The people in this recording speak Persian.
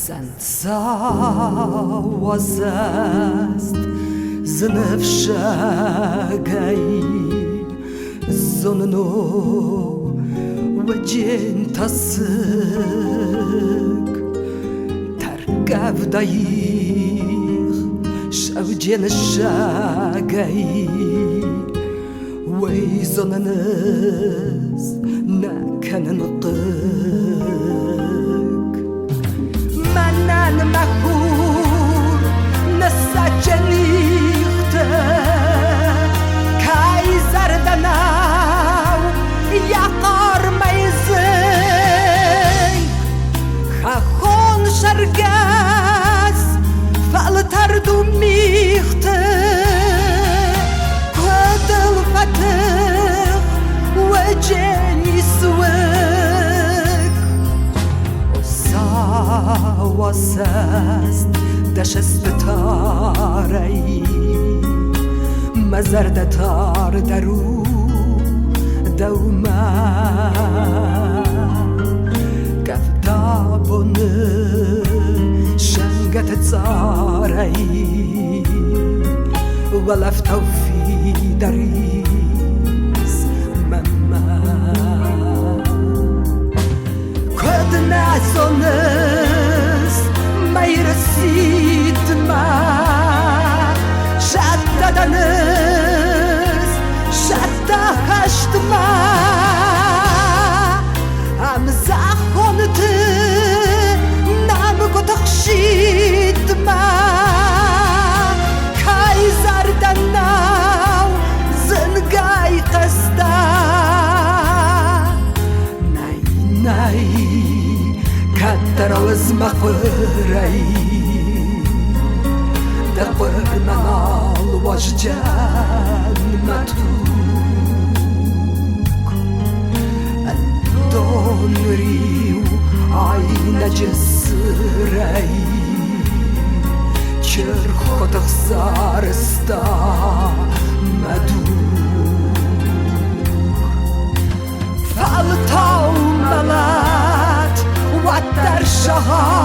Sen cała zest znewszegaj zonno ودين تصق تركب دايخ شودين الشاقي ويزن الناس نكن نقق منان مخور نسا جنيخته كايزر دناو يقار شرقاس فالتردو ميخته كود الفتح وجاني سوك وساوى ساست دشست تاري مزرد تار درو دوما كفتابون شنقت تزاري ولفتو في دريس مما كد ناسونس ما يرسيد ما شتا دنس شتا هشت ما تخشيد ما كايزر دناو زنقاي قسدا ناي ناي كتر وزم قري دقر منال وججان متوك الدون ريو عين جسري چرخ تخزارستا مدوك فالتاو ملات واتر شهار